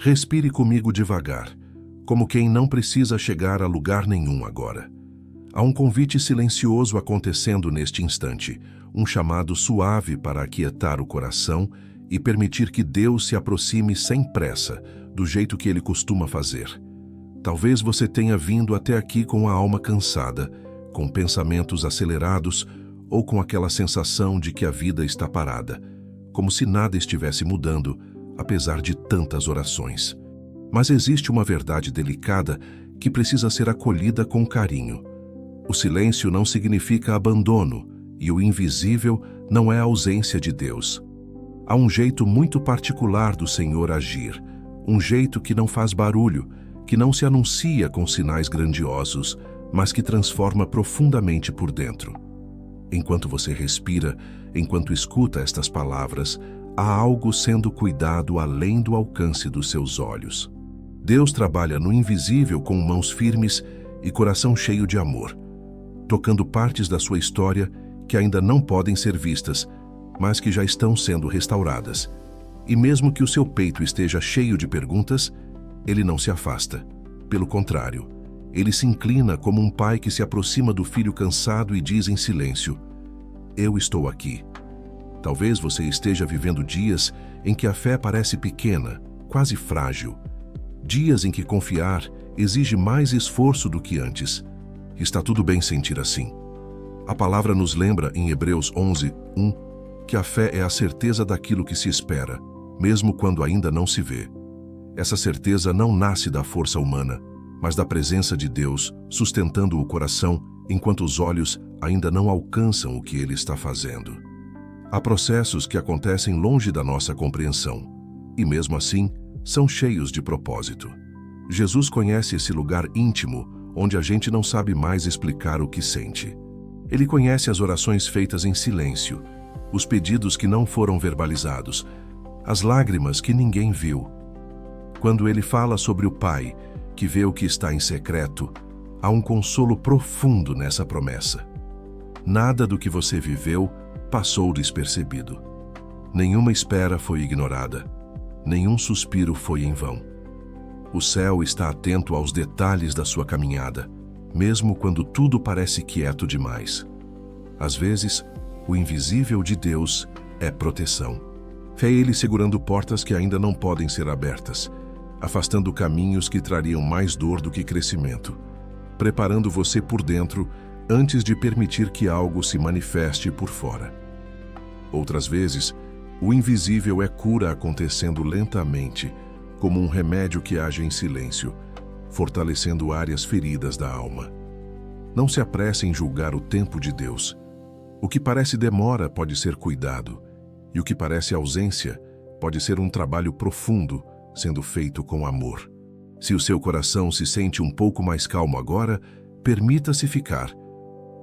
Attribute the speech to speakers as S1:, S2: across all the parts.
S1: Respire comigo devagar, como quem não precisa chegar a lugar nenhum agora. Há um convite silencioso acontecendo neste instante, um chamado suave para aquietar o coração e permitir que Deus se aproxime sem pressa, do jeito que Ele costuma fazer. Talvez você tenha vindo até aqui com a alma cansada, com pensamentos acelerados ou com aquela sensação de que a vida está parada, como se nada estivesse mudando, apesar de tantas orações. Mas existe uma verdade delicada que precisa ser acolhida com carinho. O silêncio não significa abandono e o invisível não é a ausência de Deus. Há um jeito muito particular do Senhor agir, um jeito que não faz barulho, que não se anuncia com sinais grandiosos, mas que transforma profundamente por dentro. Enquanto você respira, enquanto escuta estas palavras, há algo sendo cuidado além do alcance dos seus olhos. Deus trabalha no invisível com mãos firmes e coração cheio de amor, tocando partes da sua história que ainda não podem ser vistas, mas que já estão sendo restauradas. E mesmo que o seu peito esteja cheio de perguntas, Ele não se afasta. Pelo contrário, Ele se inclina como um pai que se aproxima do filho cansado e diz em silêncio: Eu estou aqui. Talvez você esteja vivendo dias em que a fé parece pequena, quase frágil. Dias em que confiar exige mais esforço do que antes. Está tudo bem sentir assim. A palavra nos lembra em Hebreus 11:1 que a fé é a certeza daquilo que se espera, mesmo quando ainda não se vê. Essa certeza não nasce da força humana, mas da presença de Deus sustentando o coração enquanto os olhos ainda não alcançam o que Ele está fazendo. Há processos que acontecem longe da nossa compreensão, e mesmo assim, são cheios de propósito. Jesus conhece esse lugar íntimo, onde a gente não sabe mais explicar o que sente. Ele conhece as orações feitas em silêncio, os pedidos que não foram verbalizados, as lágrimas que ninguém viu. Quando ele fala sobre o Pai, que vê o que está em secreto, há um consolo profundo nessa promessa. Nada do que você viveu passou despercebido. Nenhuma espera foi ignorada. Nenhum suspiro foi em vão. O céu está atento aos detalhes da sua caminhada, mesmo quando tudo parece quieto demais. Às vezes, o invisível de Deus é proteção. É Ele segurando portas que ainda não podem ser abertas, afastando caminhos que trariam mais dor do que crescimento, preparando você por dentro antes de permitir que algo se manifeste por fora. Outras vezes, o invisível é cura acontecendo lentamente, como um remédio que age em silêncio, fortalecendo áreas feridas da alma. Não se apresse em julgar o tempo de Deus. O que parece demora pode ser cuidado, e o que parece ausência pode ser um trabalho profundo, sendo feito com amor. Se o seu coração se sente um pouco mais calmo agora, permita-se ficar.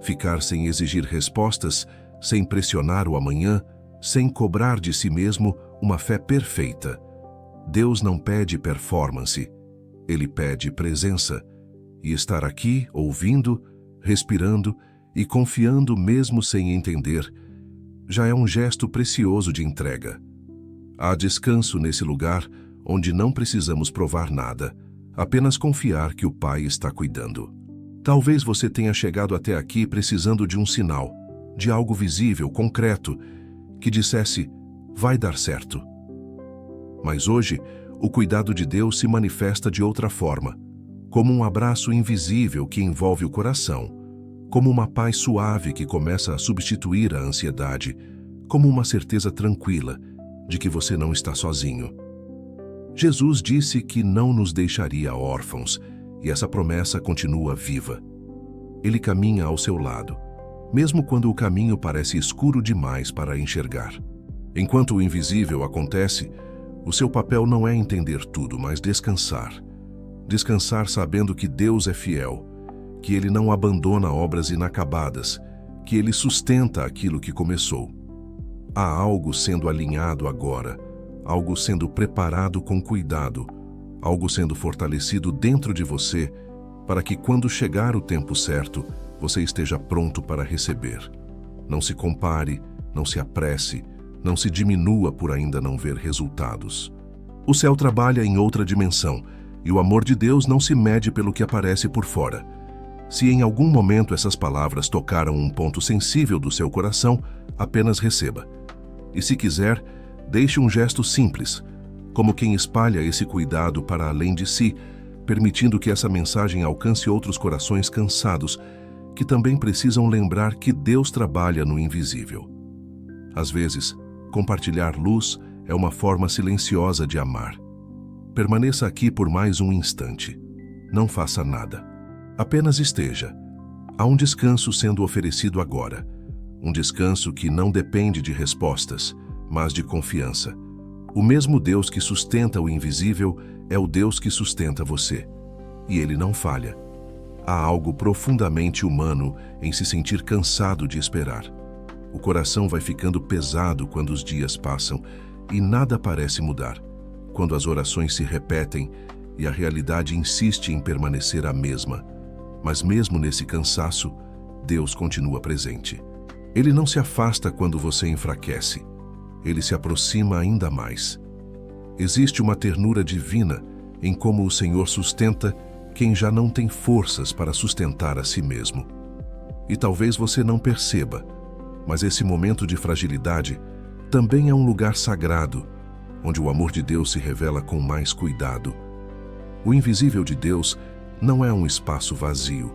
S1: Ficar sem exigir respostas, sem pressionar o amanhã, sem cobrar de si mesmo uma fé perfeita. Deus não pede performance, Ele pede presença. E estar aqui, ouvindo, respirando e confiando mesmo sem entender, já é um gesto precioso de entrega. Há descanso nesse lugar onde não precisamos provar nada, apenas confiar que o Pai está cuidando. Talvez você tenha chegado até aqui precisando de um sinal, de algo visível, concreto, que dissesse, vai dar certo. Mas hoje, o cuidado de Deus se manifesta de outra forma, como um abraço invisível que envolve o coração, como uma paz suave que começa a substituir a ansiedade, como uma certeza tranquila de que você não está sozinho. Jesus disse que não nos deixaria órfãos, e essa promessa continua viva. Ele caminha ao seu lado, mesmo quando o caminho parece escuro demais para enxergar. Enquanto o invisível acontece, o seu papel não é entender tudo, mas descansar. Descansar sabendo que Deus é fiel, que Ele não abandona obras inacabadas, que Ele sustenta aquilo que começou. Há algo sendo alinhado agora, algo sendo preparado com cuidado, algo sendo fortalecido dentro de você, para que quando chegar o tempo certo, você esteja pronto para receber. Não se compare, não se apresse, não se diminua por ainda não ver resultados. O céu trabalha em outra dimensão, e o amor de Deus não se mede pelo que aparece por fora. Se em algum momento essas palavras tocaram um ponto sensível do seu coração, apenas receba. E se quiser, deixe um gesto simples, como quem espalha esse cuidado para além de si, permitindo que essa mensagem alcance outros corações cansados, que também precisam lembrar que Deus trabalha no invisível. Às vezes, compartilhar luz é uma forma silenciosa de amar. Permaneça aqui por mais um instante. Não faça nada. Apenas esteja. Há um descanso sendo oferecido agora. Um descanso que não depende de respostas, mas de confiança. O mesmo Deus que sustenta o invisível é o Deus que sustenta você. E Ele não falha. Há algo profundamente humano em se sentir cansado de esperar. O coração vai ficando pesado quando os dias passam e nada parece mudar. Quando as orações se repetem e a realidade insiste em permanecer a mesma. Mas mesmo nesse cansaço, Deus continua presente. Ele não se afasta quando você enfraquece. Ele se aproxima ainda mais. Existe uma ternura divina em como o Senhor sustenta quem já não tem forças para sustentar a si mesmo. E talvez você não perceba, mas esse momento de fragilidade também é um lugar sagrado, onde o amor de Deus se revela com mais cuidado. O invisível de Deus não é um espaço vazio.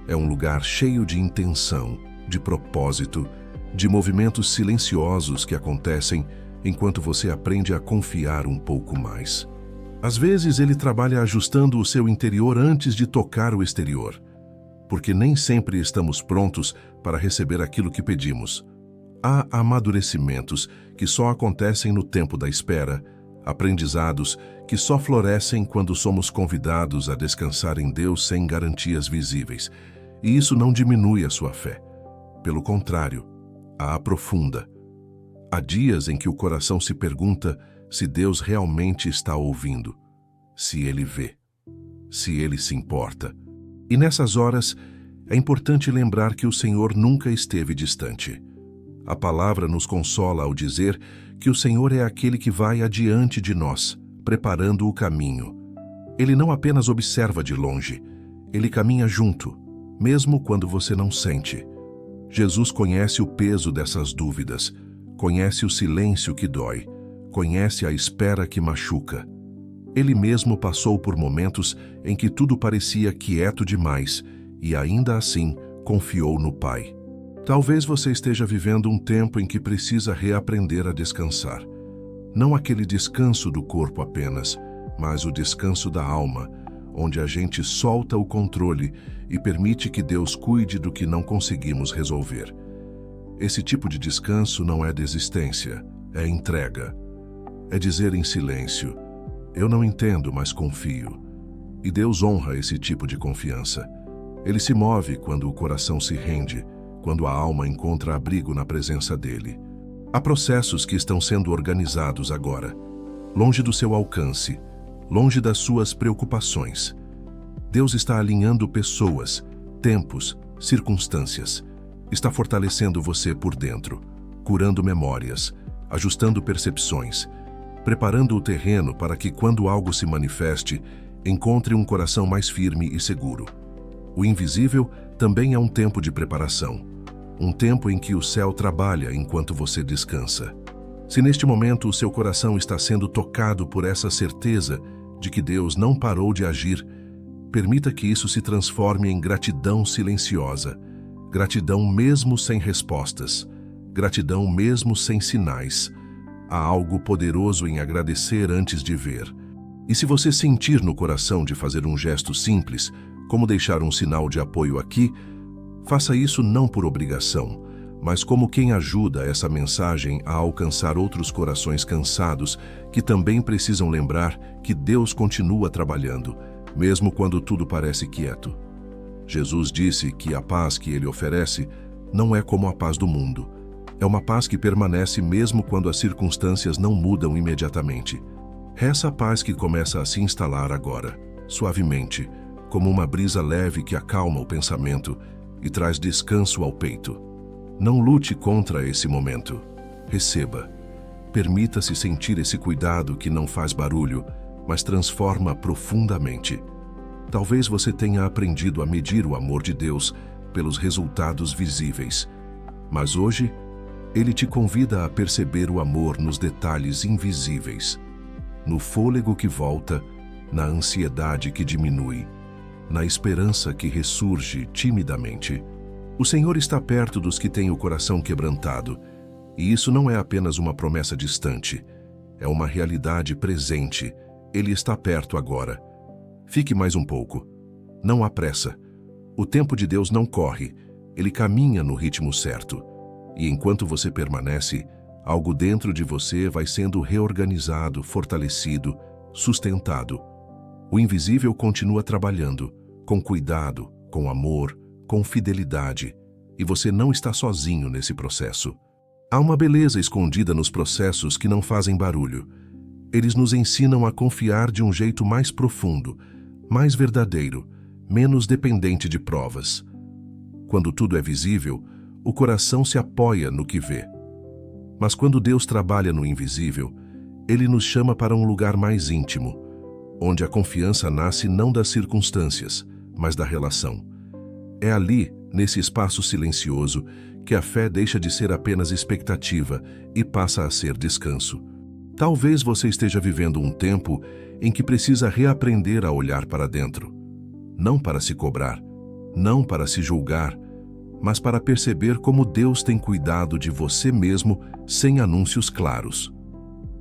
S1: É um lugar cheio de intenção, de propósito, de movimentos silenciosos que acontecem enquanto você aprende a confiar um pouco mais. Às vezes ele trabalha ajustando o seu interior antes de tocar o exterior, porque nem sempre estamos prontos para receber aquilo que pedimos. Há amadurecimentos que só acontecem no tempo da espera, aprendizados que só florescem quando somos convidados a descansar em Deus sem garantias visíveis. E isso não diminui a sua fé. Pelo contrário, a aprofunda. Há dias em que o coração se pergunta se Deus realmente está ouvindo, se Ele vê, se Ele se importa. E nessas horas, é importante lembrar que o Senhor nunca esteve distante. A palavra nos consola ao dizer que o Senhor é aquele que vai adiante de nós, preparando o caminho. Ele não apenas observa de longe, Ele caminha junto, mesmo quando você não sente. Jesus conhece o peso dessas dúvidas, conhece o silêncio que dói, conhece a espera que machuca. Ele mesmo passou por momentos em que tudo parecia quieto demais e ainda assim confiou no Pai. Talvez você esteja vivendo um tempo em que precisa reaprender a descansar. Não aquele descanso do corpo apenas, mas o descanso da alma, onde a gente solta o controle e permite que Deus cuide do que não conseguimos resolver. Esse tipo de descanso não é desistência, é entrega. É dizer em silêncio, eu não entendo, mas confio. E Deus honra esse tipo de confiança. Ele se move quando o coração se rende, quando a alma encontra abrigo na presença dele. Há processos que estão sendo organizados agora, longe do seu alcance, longe das suas preocupações. Deus está alinhando pessoas, tempos, circunstâncias. Está fortalecendo você por dentro, curando memórias, ajustando percepções, preparando o terreno para que, quando algo se manifeste, encontre um coração mais firme e seguro. O invisível também é um tempo de preparação, um tempo em que o céu trabalha enquanto você descansa. Se neste momento o seu coração está sendo tocado por essa certeza de que Deus não parou de agir, permita que isso se transforme em gratidão silenciosa, gratidão mesmo sem respostas, gratidão mesmo sem sinais. Há algo poderoso em agradecer antes de ver. E se você sentir no coração de fazer um gesto simples, como deixar um sinal de apoio aqui, faça isso não por obrigação, mas como quem ajuda essa mensagem a alcançar outros corações cansados que também precisam lembrar que Deus continua trabalhando, mesmo quando tudo parece quieto. Jesus disse que a paz que Ele oferece não é como a paz do mundo. É uma paz que permanece mesmo quando as circunstâncias não mudam imediatamente. É essa paz que começa a se instalar agora, suavemente, como uma brisa leve que acalma o pensamento e traz descanso ao peito. Não lute contra esse momento. Receba. Permita-se sentir esse cuidado que não faz barulho, mas transforma profundamente. Talvez você tenha aprendido a medir o amor de Deus pelos resultados visíveis, mas hoje Ele te convida a perceber o amor nos detalhes invisíveis, no fôlego que volta, na ansiedade que diminui, na esperança que ressurge timidamente. O Senhor está perto dos que têm o coração quebrantado, e isso não é apenas uma promessa distante, é uma realidade presente. Ele está perto agora. Fique mais um pouco. Não há pressa. O tempo de Deus não corre, Ele caminha no ritmo certo. E enquanto você permanece, algo dentro de você vai sendo reorganizado, fortalecido, sustentado. O invisível continua trabalhando, com cuidado, com amor, com fidelidade, e você não está sozinho nesse processo. Há uma beleza escondida nos processos que não fazem barulho. Eles nos ensinam a confiar de um jeito mais profundo, mais verdadeiro, menos dependente de provas. Quando tudo é visível, o coração se apoia no que vê. Mas quando Deus trabalha no invisível, Ele nos chama para um lugar mais íntimo, onde a confiança nasce não das circunstâncias, mas da relação. É ali, nesse espaço silencioso, que a fé deixa de ser apenas expectativa e passa a ser descanso. Talvez você esteja vivendo um tempo em que precisa reaprender a olhar para dentro. Não para se cobrar, não para se julgar, mas para perceber como Deus tem cuidado de você mesmo sem anúncios claros.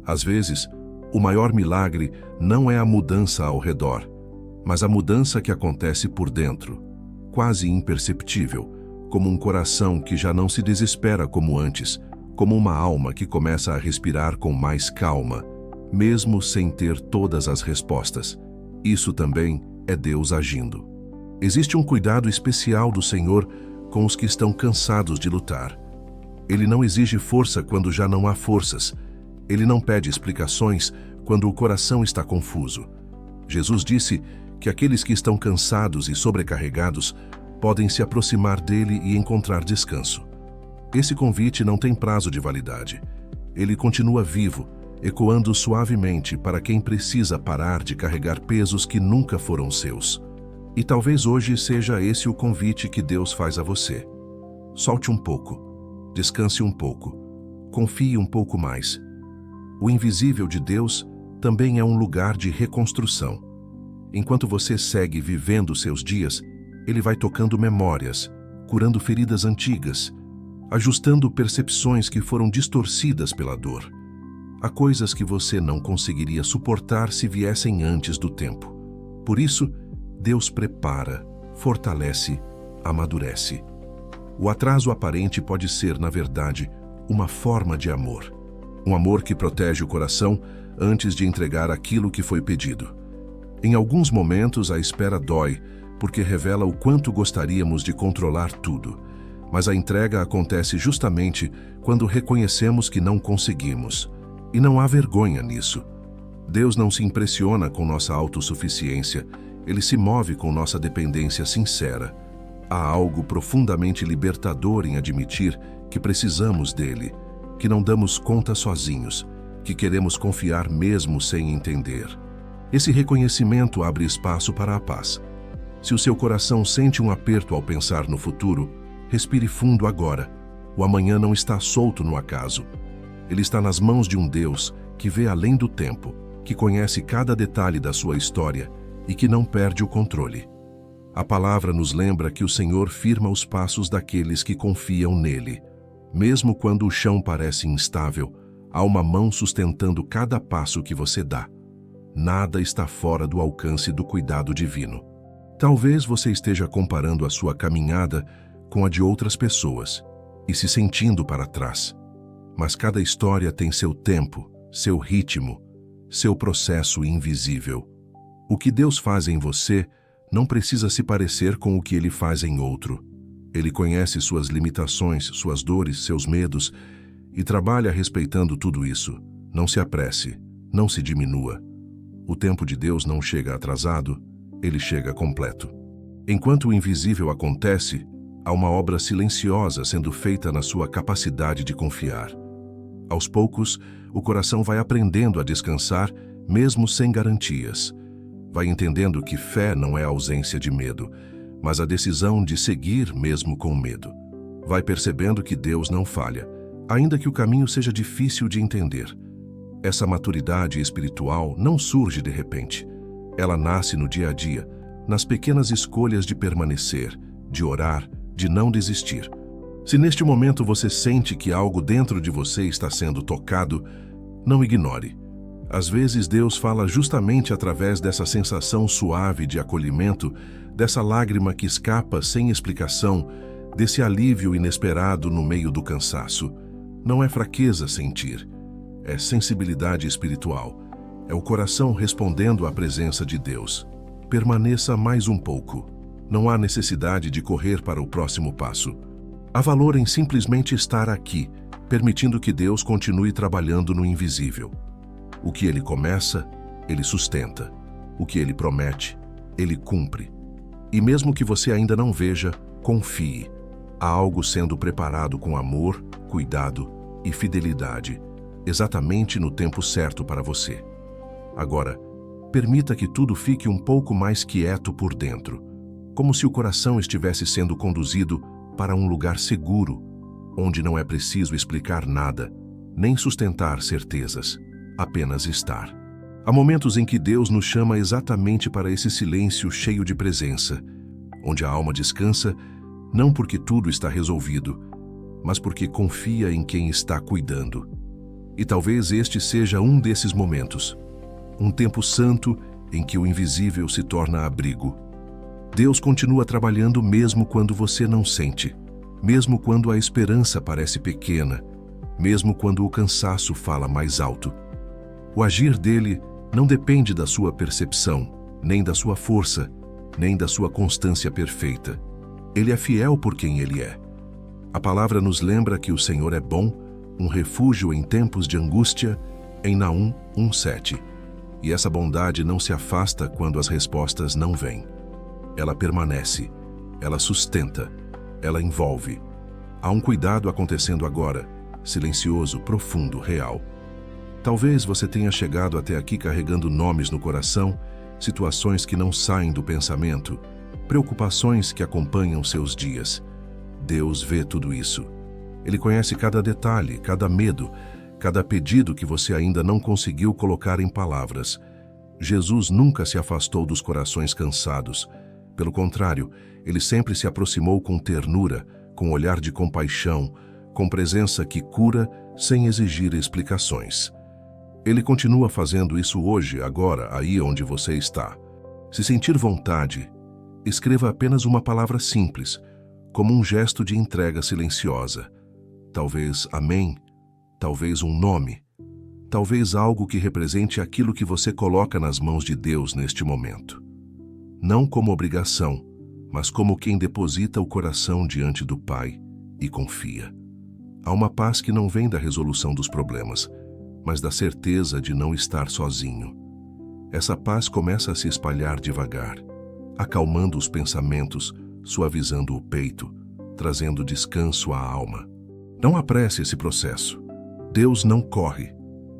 S1: Às vezes, o maior milagre não é a mudança ao redor, mas a mudança que acontece por dentro, quase imperceptível, como um coração que já não se desespera como antes, como uma alma que começa a respirar com mais calma, mesmo sem ter todas as respostas. Isso também é Deus agindo. Existe um cuidado especial do Senhor com os que estão cansados de lutar. Ele não exige força quando já não há forças. Ele não pede explicações quando o coração está confuso. Jesus disse que aqueles que estão cansados e sobrecarregados podem se aproximar dele e encontrar descanso. Esse convite não tem prazo de validade. Ele continua vivo, ecoando suavemente para quem precisa parar de carregar pesos que nunca foram seus. E talvez hoje seja esse o convite que Deus faz a você. Solte um pouco, descanse um pouco, confie um pouco mais. O invisível de Deus também é um lugar de reconstrução. Enquanto você segue vivendo seus dias, Ele vai tocando memórias, curando feridas antigas, ajustando percepções que foram distorcidas pela dor. Há coisas que você não conseguiria suportar se viessem antes do tempo. Por isso, Deus prepara, fortalece, amadurece. O atraso aparente pode ser, na verdade, uma forma de amor. Um amor que protege o coração antes de entregar aquilo que foi pedido. Em alguns momentos, a espera dói, porque revela o quanto gostaríamos de controlar tudo. Mas a entrega acontece justamente quando reconhecemos que não conseguimos. E não há vergonha nisso. Deus não se impressiona com nossa autossuficiência. Ele se move com nossa dependência sincera. Há algo profundamente libertador em admitir que precisamos dele, que não damos conta sozinhos, que queremos confiar mesmo sem entender. Esse reconhecimento abre espaço para a paz. Se o seu coração sente um aperto ao pensar no futuro, respire fundo agora. O amanhã não está solto no acaso. Ele está nas mãos de um Deus que vê além do tempo, que conhece cada detalhe da sua história e que não perde o controle. A palavra nos lembra que o Senhor firma os passos daqueles que confiam nele. Mesmo quando o chão parece instável, há uma mão sustentando cada passo que você dá. Nada está fora do alcance do cuidado divino. Talvez você esteja comparando a sua caminhada com a de outras pessoas e se sentindo para trás. Mas cada história tem seu tempo, seu ritmo, seu processo invisível. O que Deus faz em você não precisa se parecer com o que Ele faz em outro. Ele conhece suas limitações, suas dores, seus medos e trabalha respeitando tudo isso. Não se apresse, não se diminua. O tempo de Deus não chega atrasado, Ele chega completo. Enquanto o invisível acontece, há uma obra silenciosa sendo feita na sua capacidade de confiar. Aos poucos, o coração vai aprendendo a descansar, mesmo sem garantias. Vai entendendo que fé não é a ausência de medo, mas a decisão de seguir mesmo com medo. Vai percebendo que Deus não falha, ainda que o caminho seja difícil de entender. Essa maturidade espiritual não surge de repente. Ela nasce no dia a dia, nas pequenas escolhas de permanecer, de orar, de não desistir. Se neste momento você sente que algo dentro de você está sendo tocado, não ignore. Às vezes Deus fala justamente através dessa sensação suave de acolhimento, dessa lágrima que escapa sem explicação, desse alívio inesperado no meio do cansaço. Não é fraqueza sentir, é sensibilidade espiritual. É o coração respondendo à presença de Deus. Permaneça mais um pouco. Não há necessidade de correr para o próximo passo. Há valor em simplesmente estar aqui, permitindo que Deus continue trabalhando no invisível. O que Ele começa, Ele sustenta. O que Ele promete, Ele cumpre. E mesmo que você ainda não veja, confie. Há algo sendo preparado com amor, cuidado e fidelidade, exatamente no tempo certo para você. Agora, permita que tudo fique um pouco mais quieto por dentro, como se o coração estivesse sendo conduzido para um lugar seguro, onde não é preciso explicar nada, nem sustentar certezas, apenas estar. Há momentos em que Deus nos chama exatamente para esse silêncio cheio de presença, onde a alma descansa, não porque tudo está resolvido, mas porque confia em quem está cuidando. E talvez este seja um desses momentos, um tempo santo em que o invisível se torna abrigo. Deus continua trabalhando mesmo quando você não sente, mesmo quando a esperança parece pequena, mesmo quando o cansaço fala mais alto. O agir dele não depende da sua percepção, nem da sua força, nem da sua constância perfeita. Ele é fiel por quem ele é. A palavra nos lembra que o Senhor é bom, um refúgio em tempos de angústia, em Naum 1:7. E essa bondade não se afasta quando as respostas não vêm. Ela permanece, ela sustenta, ela envolve. Há um cuidado acontecendo agora, silencioso, profundo, real. Talvez você tenha chegado até aqui carregando nomes no coração, situações que não saem do pensamento, preocupações que acompanham seus dias. Deus vê tudo isso. Ele conhece cada detalhe, cada medo, cada pedido que você ainda não conseguiu colocar em palavras. Jesus nunca se afastou dos corações cansados. Pelo contrário, ele sempre se aproximou com ternura, com olhar de compaixão, com presença que cura sem exigir explicações. Ele continua fazendo isso hoje, agora, aí onde você está. Se sentir vontade, escreva apenas uma palavra simples, como um gesto de entrega silenciosa. Talvez amém, talvez um nome, talvez algo que represente aquilo que você coloca nas mãos de Deus neste momento. Não como obrigação, mas como quem deposita o coração diante do Pai e confia. Há uma paz que não vem da resolução dos problemas, mas da certeza de não estar sozinho. Essa paz começa a se espalhar devagar, acalmando os pensamentos, suavizando o peito, trazendo descanso à alma. Não apresse esse processo. Deus não corre,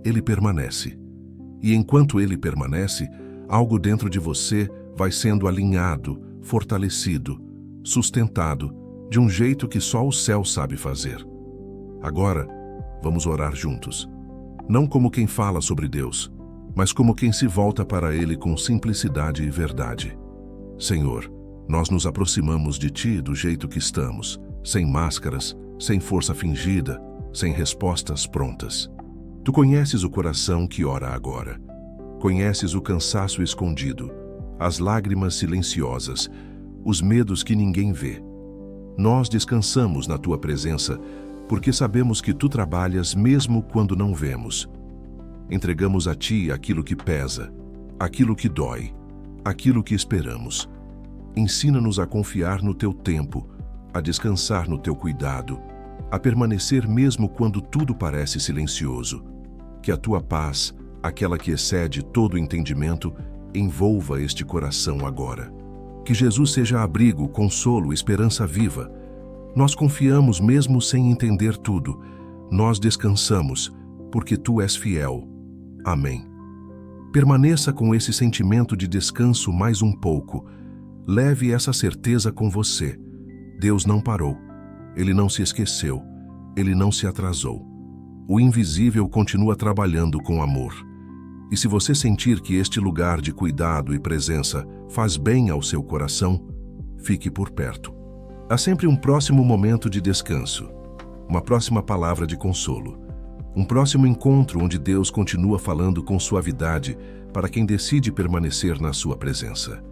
S1: Ele permanece. E enquanto Ele permanece, algo dentro de você vai sendo alinhado, fortalecido, sustentado, de um jeito que só o céu sabe fazer. Agora, vamos orar juntos. Não como quem fala sobre Deus, mas como quem se volta para Ele com simplicidade e verdade. Senhor, nós nos aproximamos de Ti do jeito que estamos, sem máscaras, sem força fingida, sem respostas prontas. Tu conheces o coração que ora agora. Conheces o cansaço escondido, as lágrimas silenciosas, os medos que ninguém vê. Nós descansamos na Tua presença, porque sabemos que Tu trabalhas mesmo quando não vemos. Entregamos a Ti aquilo que pesa, aquilo que dói, aquilo que esperamos. Ensina-nos a confiar no Teu tempo, a descansar no Teu cuidado, a permanecer mesmo quando tudo parece silencioso. Que a Tua paz, aquela que excede todo entendimento, envolva este coração agora. Que Jesus seja abrigo, consolo, esperança viva. Nós confiamos mesmo sem entender tudo. Nós descansamos, porque tu és fiel. Amém. Permaneça com esse sentimento de descanso mais um pouco. Leve essa certeza com você. Deus não parou. Ele não se esqueceu. Ele não se atrasou. O invisível continua trabalhando com amor. E se você sentir que este lugar de cuidado e presença faz bem ao seu coração, fique por perto. Há sempre um próximo momento de descanso, uma próxima palavra de consolo, um próximo encontro onde Deus continua falando com suavidade para quem decide permanecer na sua presença.